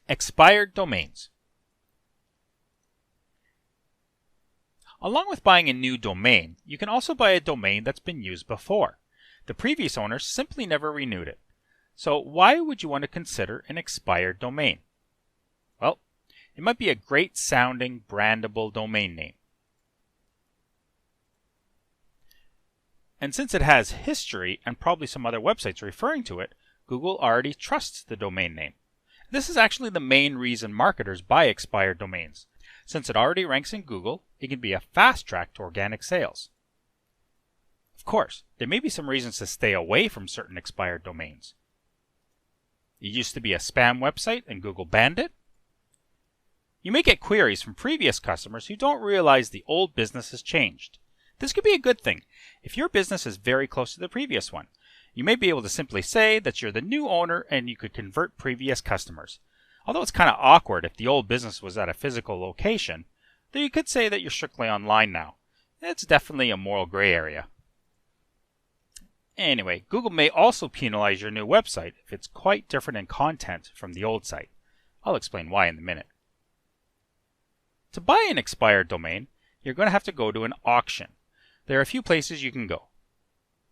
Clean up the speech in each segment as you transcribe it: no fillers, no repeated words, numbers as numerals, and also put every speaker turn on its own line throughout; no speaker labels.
Expired domains. Along with buying a new domain, you can also buy a domain that's been used before. The previous owner simply never renewed it. So why would you want to consider an expired domain? Well, it might be a great sounding, brandable domain name. And since it has history and probably some other websites referring to it, Google already trusts the domain name. This is actually the main reason marketers buy expired domains. Since it already ranks in Google, it can be a fast track to organic sales. Of course, there may be some reasons to stay away from certain expired domains. It used to be a spam website and Google banned it. You may get queries from previous customers who don't realize the old business has changed. This could be a good thing. If your business is very close to the previous one, you may be able to simply say that you're the new owner and you could convert previous customers. Although it's kind of awkward if the old business was at a physical location, though you could say that you're strictly online now. It's definitely a moral gray area. Anyway, Google may also penalize your new website if it's quite different in content from the old site. I'll explain why in a minute. To buy an expired domain, you're going to have to go to an auction. There are a few places you can go.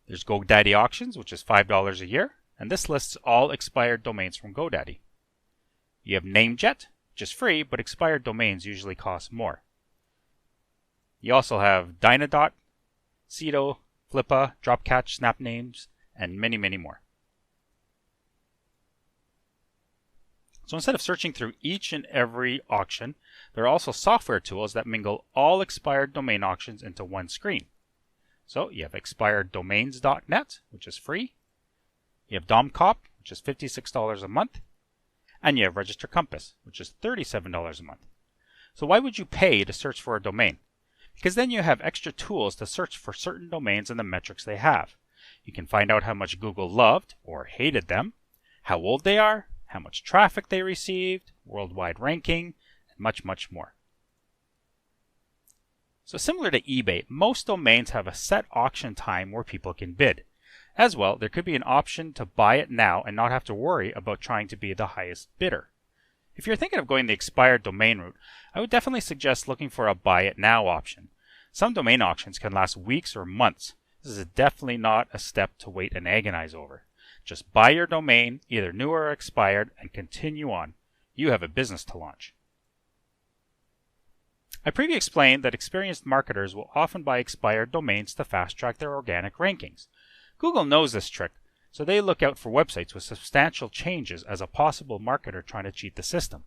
There's GoDaddy Auctions, which is $5 a year, and this lists all expired domains from GoDaddy. You have Namejet, which is free, but expired domains usually cost more. You also have Dynadot, Cedo, Flippa, Dropcatch, SnapNames, and many, many more. So instead of searching through each and every auction, there are also software tools that mingle all expired domain auctions into one screen. So you have expireddomains.net, which is free. You have DomCop, which is $56 a month. And you have Register Compass, which is $37 a month. So why would you pay to search for a domain? Because then you have extra tools to search for certain domains and the metrics they have. You can find out how much Google loved or hated them, how old they are, how much traffic they received, worldwide ranking, and much, much more. So similar to eBay, most domains have a set auction time where people can bid. As well, there could be an option to buy it now and not have to worry about trying to be the highest bidder. If you're thinking of going the expired domain route, I would definitely suggest looking for a buy it now option. Some domain auctions can last weeks or months. This is definitely not a step to wait and agonize over. Just buy your domain, either new or expired, and continue on. You have a business to launch. I previously explained that experienced marketers will often buy expired domains to fast track their organic rankings. Google knows this trick, so they look out for websites with substantial changes as a possible marketer trying to cheat the system.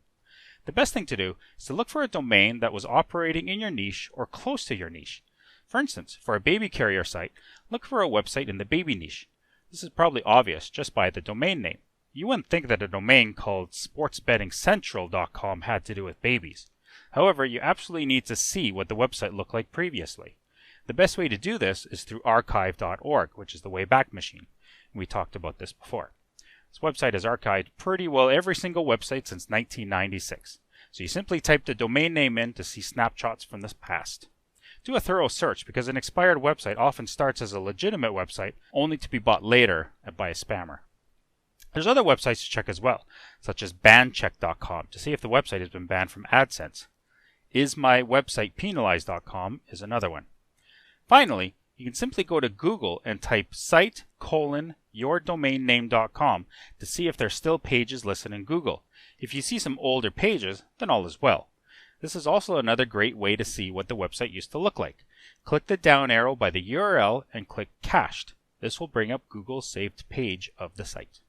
The best thing to do is to look for a domain that was operating in your niche or close to your niche. For instance, for a baby carrier site, look for a website in the baby niche. This is probably obvious just by the domain name. You wouldn't think that a domain called sportsbettingcentral.com had to do with babies. However, you absolutely need to see what the website looked like previously. The best way to do this is through archive.org, which is the Wayback Machine. We talked about this before. This website has archived pretty well every single website since 1996. So you simply type the domain name in to see snapshots from the past. Do a thorough search because an expired website often starts as a legitimate website only to be bought later by a spammer. There's other websites to check as well, such as bancheck.com to see if the website has been banned from AdSense. IsMyWebsitePenalized.com is another one. Finally, you can simply go to Google and type site:yourdomainname.com to see if there's still pages listed in Google. If you see some older pages, then all is well. This is also another great way to see what the website used to look like. Click the down arrow by the URL and click Cached. This will bring up Google's saved page of the site.